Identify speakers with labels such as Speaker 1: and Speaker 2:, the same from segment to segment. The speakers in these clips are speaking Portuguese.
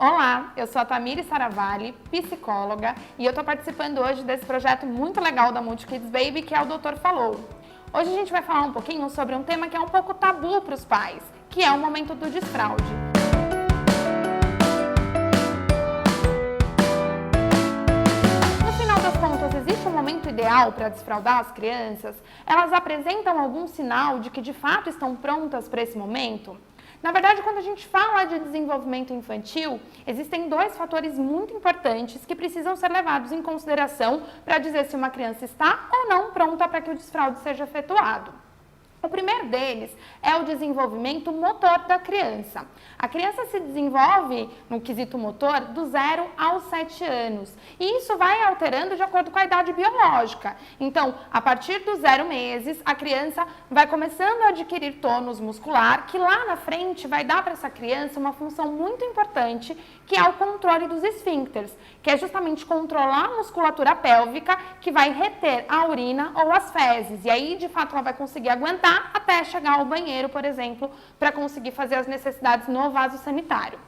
Speaker 1: Olá, eu sou a Tamires Saravalli, psicóloga, e eu estou participando hoje desse projeto muito legal da Multikids Baby, que é o Doutor Falou. Hoje a gente vai falar um pouquinho sobre um tema que é um pouco tabu para os pais, que é o momento do desfraude. No final das contas, existe um momento ideal para desfraudar as crianças? Elas apresentam algum sinal de que de fato estão prontas para esse momento? Na verdade, quando a gente fala de desenvolvimento infantil, existem dois fatores muito importantes que precisam ser levados em consideração para dizer se uma criança está ou não pronta para que o desfraude seja efetuado. O primeiro deles é o desenvolvimento motor da criança. A criança se desenvolve no quesito motor do 0 aos 7 anos. E isso vai alterando de acordo com a idade biológica. Então, a partir dos 0 meses, a criança vai começando a adquirir tônus muscular, que lá na frente vai dar para essa criança uma função muito importante, que é o controle dos esfíncteres, que é justamente controlar a musculatura pélvica, que vai reter a urina ou as fezes. E aí, de fato, ela vai conseguir aguentar até chegar ao banheiro, por exemplo, para conseguir fazer as necessidades no vaso sanitário.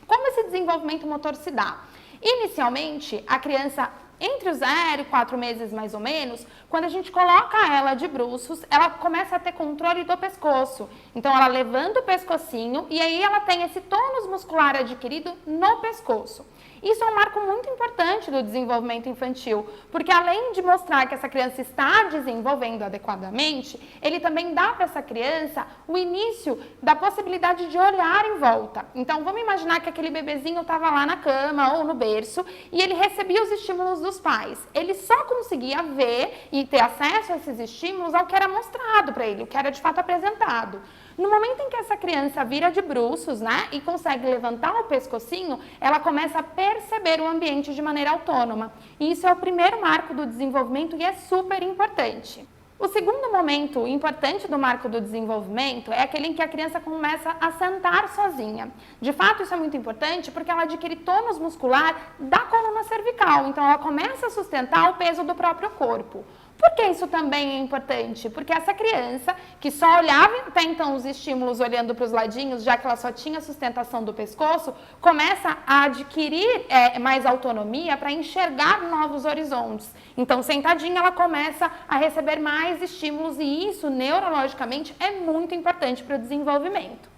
Speaker 1: Como esse desenvolvimento motor se dá? Inicialmente, a criança, entre os 0 e 4 meses mais ou menos, quando a gente coloca ela de bruços, ela começa a ter controle do pescoço. Então, ela levanta o pescocinho e aí ela tem esse tônus muscular adquirido no pescoço. Isso é um marco muito importante do desenvolvimento infantil, porque além de mostrar que essa criança está desenvolvendo adequadamente, ele também dá para essa criança o início da possibilidade de olhar em volta. Então, vamos imaginar que aquele bebezinho estava lá na cama ou no berço e ele recebia os estímulos dos pais. Ele só conseguia ver e ter acesso a esses estímulos ao que era mostrado para ele, o que era de fato apresentado. No momento em que essa criança vira de bruços, e consegue levantar o pescocinho, ela começa a perceber o ambiente de maneira autônoma. E isso é o primeiro marco do desenvolvimento e é super importante. O segundo momento importante do marco do desenvolvimento é aquele em que a criança começa a sentar sozinha. De fato, isso é muito importante porque ela adquire tônus muscular da coluna cervical, então ela começa a sustentar o peso do próprio corpo. Por que isso também é importante? Porque essa criança, que só olhava até então os estímulos olhando para os ladinhos, já que ela só tinha sustentação do pescoço, começa a adquirir mais autonomia para enxergar novos horizontes. Então, sentadinha, ela começa a receber mais estímulos e isso, neurologicamente, é muito importante para o desenvolvimento.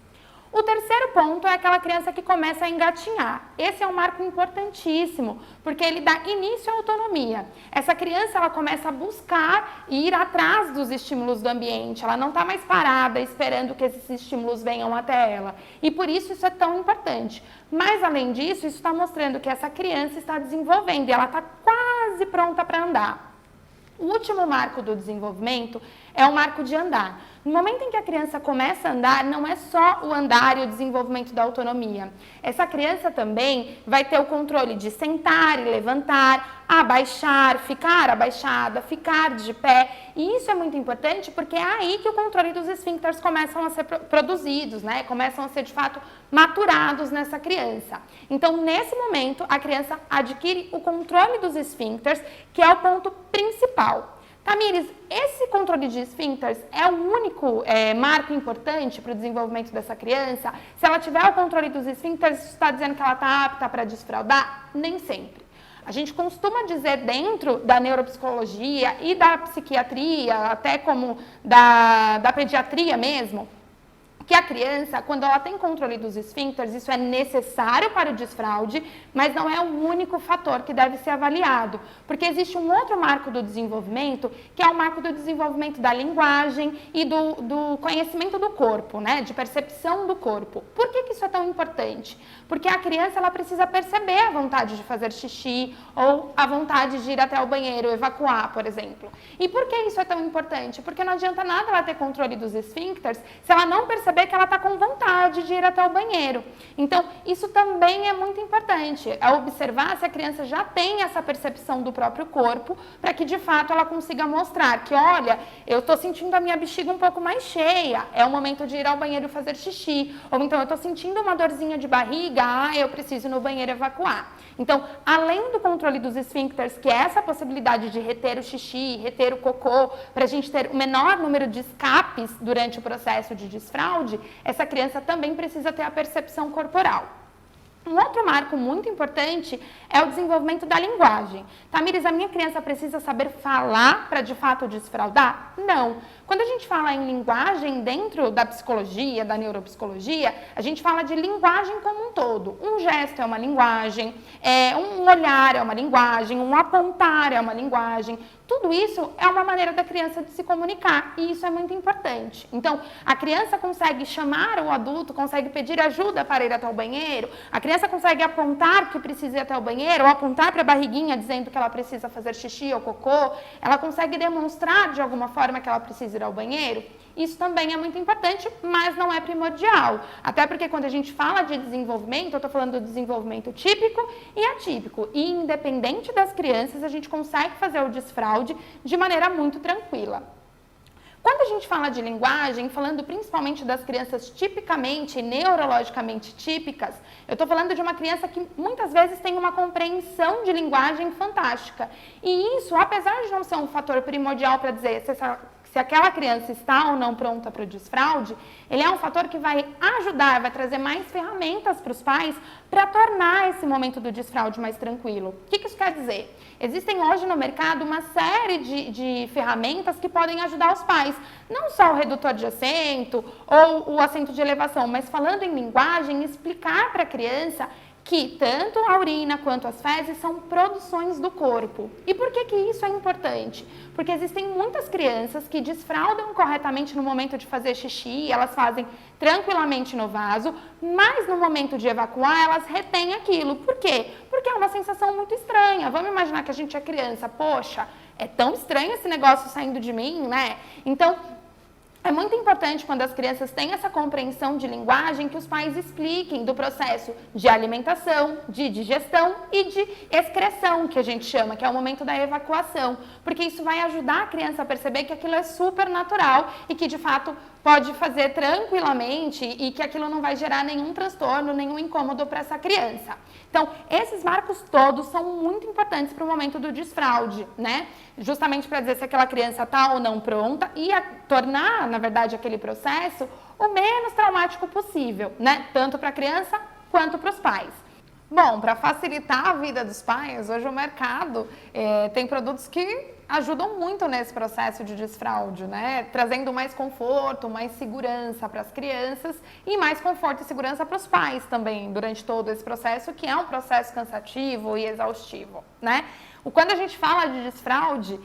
Speaker 1: O terceiro ponto é aquela criança que começa a engatinhar. Esse é um marco importantíssimo, porque ele dá início à autonomia. Essa criança, ela começa a buscar e ir atrás dos estímulos do ambiente. Ela não está mais parada esperando que esses estímulos venham até ela. E por isso é tão importante. Mas, além disso, isso está mostrando que essa criança está desenvolvendo e ela está quase pronta para andar. O último marco do desenvolvimento é o marco de andar. No momento em que a criança começa a andar, não é só o andar e o desenvolvimento da autonomia. Essa criança também vai ter o controle de sentar e levantar, abaixar, ficar abaixada, ficar de pé. E isso é muito importante porque é aí que o controle dos esfíncteres começam a ser produzidos, começam a ser, de fato, maturados nessa criança. Então, nesse momento, a criança adquire o controle dos esfíncteres, que é o ponto principal. Tamires, esse controle de esfíncteres é o único marco importante para o desenvolvimento dessa criança? Se ela tiver o controle dos esfíncteres, isso está dizendo que ela está apta para desfraudar? Nem sempre. A gente costuma dizer dentro da neuropsicologia e da psiquiatria, até como da pediatria mesmo, que a criança, quando ela tem controle dos esfíncteres, isso é necessário para o desfraude, mas não é o único fator que deve ser avaliado, porque existe um outro marco do desenvolvimento, que é o marco do desenvolvimento da linguagem e do conhecimento do corpo, de percepção do corpo. Por que isso é tão importante? Porque a criança, ela precisa perceber a vontade de fazer xixi ou a vontade de ir até o banheiro, evacuar, por exemplo. E por que isso é tão importante? Porque não adianta nada ela ter controle dos esfíncteres se ela não perceber que ela está com vontade de ir até o banheiro. Então, isso também é muito importante, é observar se a criança já tem essa percepção do próprio corpo, para que, de fato, ela consiga mostrar que, olha, eu estou sentindo a minha bexiga um pouco mais cheia, é o momento de ir ao banheiro fazer xixi, ou então eu estou sentindo uma dorzinha de barriga, eu preciso ir no banheiro evacuar. Então, além do controle dos esfíncteres, que é essa possibilidade de reter o xixi, reter o cocô, para a gente ter o menor número de escapes durante o processo de desfraude, essa criança também precisa ter a percepção corporal. Um outro marco muito importante é o desenvolvimento da linguagem. Tamires, a minha criança precisa saber falar para de fato desfraldar? Não. Quando a gente fala em linguagem dentro da psicologia, da neuropsicologia, a gente fala de linguagem como um todo. Um gesto é uma linguagem, um olhar é uma linguagem, um apontar é uma linguagem. Tudo isso é uma maneira da criança de se comunicar e isso é muito importante. Então, a criança consegue chamar o adulto, consegue pedir ajuda para ir até o banheiro, a criança consegue apontar que precisa ir até o banheiro ou apontar para a barriguinha dizendo que ela precisa fazer xixi ou cocô, ela consegue demonstrar de alguma forma que ela precisa ir ao banheiro. Isso também é muito importante, mas não é primordial. Até porque quando a gente fala de desenvolvimento, eu estou falando do desenvolvimento típico e atípico. E independente das crianças, a gente consegue fazer o desfraude de maneira muito tranquila. Quando a gente fala de linguagem, falando principalmente das crianças tipicamente, neurologicamente típicas, eu estou falando de uma criança que muitas vezes tem uma compreensão de linguagem fantástica. E isso, apesar de não ser um fator primordial para dizer se aquela criança está ou não pronta para o desfraude, ele é um fator que vai ajudar, vai trazer mais ferramentas para os pais para tornar esse momento do desfraude mais tranquilo. O que isso quer dizer? Existem hoje no mercado uma série de ferramentas que podem ajudar os pais. Não só o redutor de assento ou o assento de elevação, mas falando em linguagem, explicar para a criança que tanto a urina quanto as fezes são produções do corpo. E por que isso é importante? Porque existem muitas crianças que desfraldam corretamente no momento de fazer xixi, elas fazem tranquilamente no vaso, mas no momento de evacuar elas retêm aquilo. Por quê? Porque é uma sensação muito estranha. Vamos imaginar que a gente é criança, poxa, é tão estranho esse negócio saindo de mim, né? Então, é muito importante quando as crianças têm essa compreensão de linguagem que os pais expliquem do processo de alimentação, de digestão e de excreção, que a gente chama, que é o momento da evacuação, porque isso vai ajudar a criança a perceber que aquilo é super natural e que de fato pode fazer tranquilamente e que aquilo não vai gerar nenhum transtorno, nenhum incômodo para essa criança. Então, esses marcos todos são muito importantes para o momento do desfraude, né? Justamente para dizer se aquela criança está ou não pronta e tornar, na verdade, aquele processo o menos traumático possível, né? Tanto para a criança quanto para os pais. Bom, para facilitar a vida dos pais, hoje o mercado tem produtos que ajudam muito nesse processo de desfraude, né? Trazendo mais conforto, mais segurança para as crianças e mais conforto e segurança para os pais também durante todo esse processo, que é um processo cansativo e exaustivo, né? Quando a gente fala de desfraude,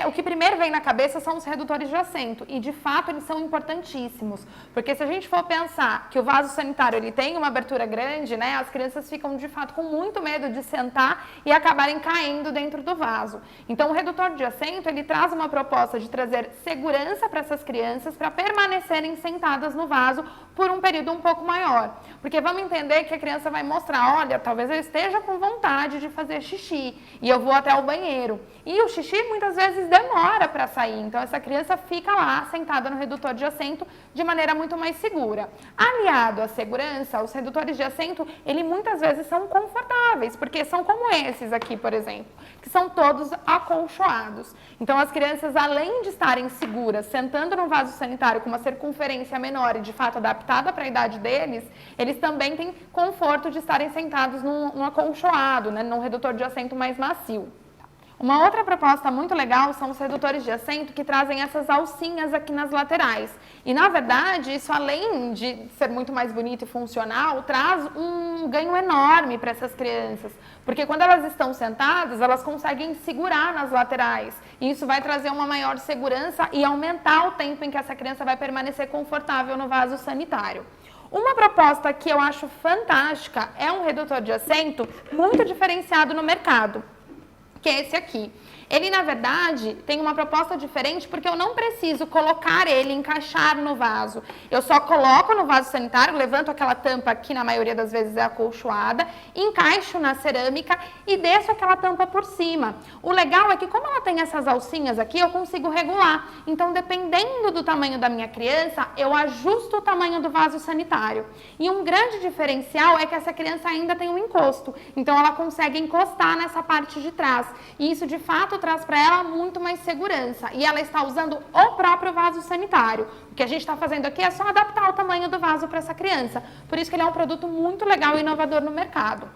Speaker 1: o que primeiro vem na cabeça são os redutores de assento e de fato eles são importantíssimos, porque se a gente for pensar que o vaso sanitário ele tem uma abertura grande, né, as crianças ficam de fato com muito medo de sentar e acabarem caindo dentro do vaso. Então o redutor de assento ele traz uma proposta de trazer segurança para essas crianças para permanecerem sentadas no vaso por um período um pouco maior, porque vamos entender que a criança vai mostrar, olha, talvez eu esteja com vontade de fazer xixi e eu vou até o banheiro e o xixi muitas vezes demora para sair, então essa criança fica lá sentada no redutor de assento de maneira muito mais segura. Aliado à segurança, os redutores de assento, ele muitas vezes são confortáveis, porque são como esses aqui, por exemplo, que são todos acolchoados. Então as crianças, além de estarem seguras, sentando no vaso sanitário com uma circunferência menor e de fato adaptada para a idade deles, eles também têm conforto de estarem sentados num acolchoado, né, num redutor de assento mais macio. Uma outra proposta muito legal são os redutores de assento que trazem essas alcinhas aqui nas laterais. E, na verdade, isso além de ser muito mais bonito e funcional, traz um ganho enorme para essas crianças. Porque quando elas estão sentadas, elas conseguem segurar nas laterais. E isso vai trazer uma maior segurança e aumentar o tempo em que essa criança vai permanecer confortável no vaso sanitário. Uma proposta que eu acho fantástica é um redutor de assento muito diferenciado no mercado, que é esse aqui. Ele, na verdade, tem uma proposta diferente porque eu não preciso colocar ele, encaixar no vaso. Eu só coloco no vaso sanitário, levanto aquela tampa que na maioria das vezes é acolchoada, encaixo na cerâmica e desço aquela tampa por cima. O legal é que como ela tem essas alcinhas aqui, eu consigo regular. Então, dependendo do tamanho da minha criança, eu ajusto o tamanho do vaso sanitário. E um grande diferencial é que essa criança ainda tem um encosto. Então, ela consegue encostar nessa parte de trás. e isso de fato traz para ela muito mais segurança e ela está usando o próprio vaso sanitário. O que a gente está fazendo aqui é só adaptar o tamanho do vaso para essa criança, por isso que ele é um produto muito legal e inovador no mercado.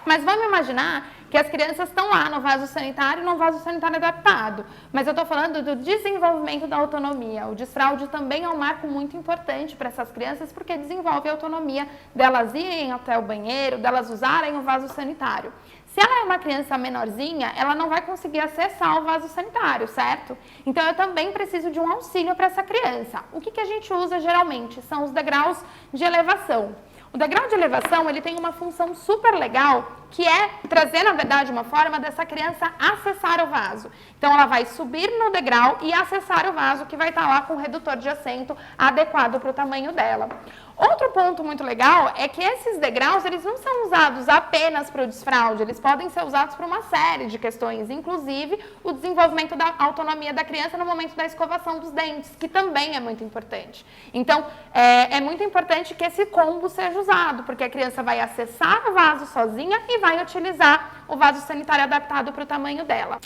Speaker 1: Mas vamos imaginar que as crianças estão lá no vaso sanitário, num vaso sanitário adaptado. Mas eu estou falando do desenvolvimento da autonomia. O desfraude também é um marco muito importante para essas crianças, porque desenvolve a autonomia delas irem até o banheiro, delas usarem o vaso sanitário. Se ela é uma criança menorzinha, ela não vai conseguir acessar o vaso sanitário, certo? Então, eu também preciso de um auxílio para essa criança. O que a gente usa geralmente? São os degraus de elevação. O degrau de elevação, ele tem uma função super legal, que é trazer, na verdade, uma forma dessa criança acessar o vaso. Então, ela vai subir no degrau e acessar o vaso, que vai estar lá com o redutor de assento adequado para o tamanho dela. Outro ponto muito legal é que esses degraus, eles não são usados apenas para o desfraude, eles podem ser usados para uma série de questões, inclusive o desenvolvimento da autonomia da criança no momento da escovação dos dentes, que também é muito importante. Então, é muito importante que esse combo seja usado, porque a criança vai acessar o vaso sozinha e vai utilizar o vaso sanitário adaptado para o tamanho dela.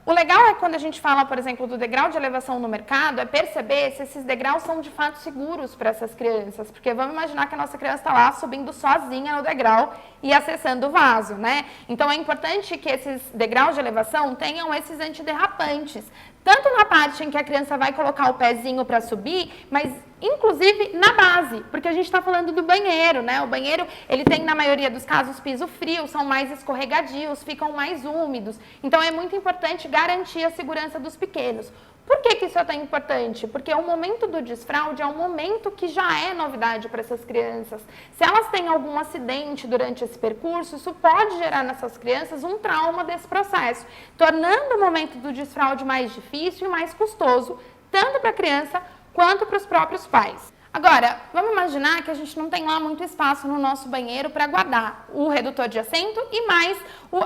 Speaker 1: O legal é quando a gente fala, por exemplo, do degrau de elevação no mercado, é perceber se esses degraus são de fato seguros para essas crianças, porque vamos imaginar que a nossa criança está lá subindo sozinha no degrau e acessando o vaso, né? Então é importante que esses degraus de elevação tenham esses antiderrapantes, tanto na parte em que a criança vai colocar o pezinho para subir, mas inclusive na base, porque a gente está falando do banheiro, né? O banheiro, ele tem, na maioria dos casos, piso frio, são mais escorregadios, ficam mais úmidos. Então, é muito importante garantir a segurança dos pequenos. Por que isso é tão importante? Porque o momento do desfraude é um momento que já é novidade para essas crianças. Se elas têm algum acidente durante esse percurso, isso pode gerar nessas crianças um trauma desse processo, tornando o momento do desfraude mais difícil e mais custoso, tanto para a criança quanto para os próprios pais. Agora, vamos imaginar que a gente não tem lá muito espaço no nosso banheiro para guardar o redutor de assento e mais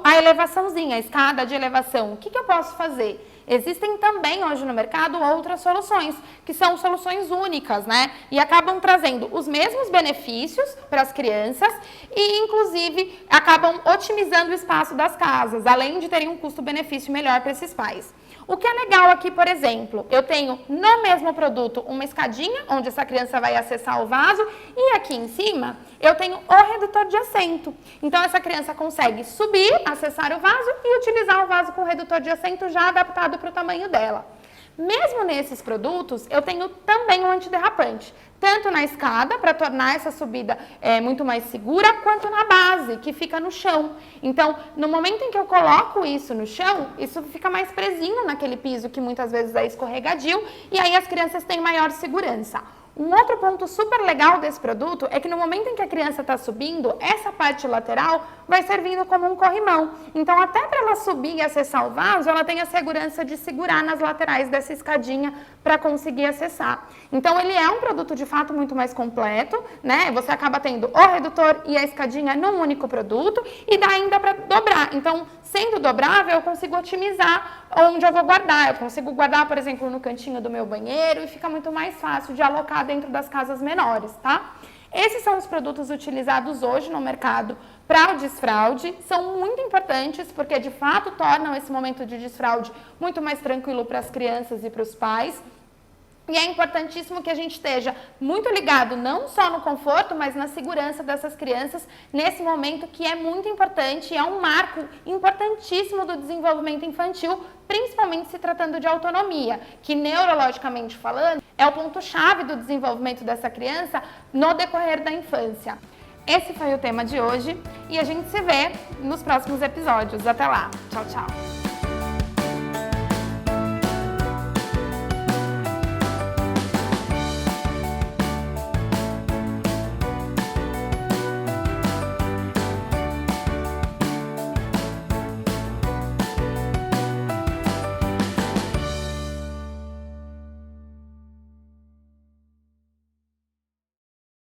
Speaker 1: a elevaçãozinha, a escada de elevação. O que eu posso fazer? Existem também hoje no mercado outras soluções, que são soluções únicas, né? E acabam trazendo os mesmos benefícios para as crianças e, inclusive, acabam otimizando o espaço das casas, além de terem um custo-benefício melhor para esses pais. O que é legal aqui, por exemplo, eu tenho no mesmo produto uma escadinha, onde essa criança vai acessar o vaso, e aqui em cima eu tenho o redutor de assento. Então, essa criança consegue subir, acessar o vaso e utilizar o vaso com o redutor de assento já adaptado para o tamanho dela. Mesmo nesses produtos, eu tenho também um antiderrapante, tanto na escada, para tornar essa subida muito mais segura, quanto na base, que fica no chão. Então, no momento em que eu coloco isso no chão, isso fica mais presinho naquele piso que muitas vezes é escorregadio, e aí as crianças têm maior segurança. Um outro ponto super legal desse produto é que no momento em que a criança está subindo, essa parte lateral vai servindo como um corrimão. Então, até para ela subir e acessar o vaso, ela tem a segurança de segurar nas laterais dessa escadinha para conseguir acessar. Então, ele é um produto de fato muito mais completo, né? Você acaba tendo o redutor e a escadinha num único produto e dá ainda para dobrar. Então, sendo dobrável, eu consigo otimizar onde eu vou guardar. Eu consigo guardar, por exemplo, no cantinho do meu banheiro e fica muito mais fácil de alocar dentro das casas menores, tá? Esses são os produtos utilizados hoje no mercado para o desfraude, são muito importantes porque de fato tornam esse momento de desfraude muito mais tranquilo para as crianças e para os pais. E é importantíssimo que a gente esteja muito ligado não só no conforto, mas na segurança dessas crianças nesse momento que é muito importante e é um marco importantíssimo do desenvolvimento infantil, principalmente se tratando de autonomia, que neurologicamente falando é o ponto-chave do desenvolvimento dessa criança no decorrer da infância. Esse foi o tema de hoje e a gente se vê nos próximos episódios. Até lá. Tchau, tchau.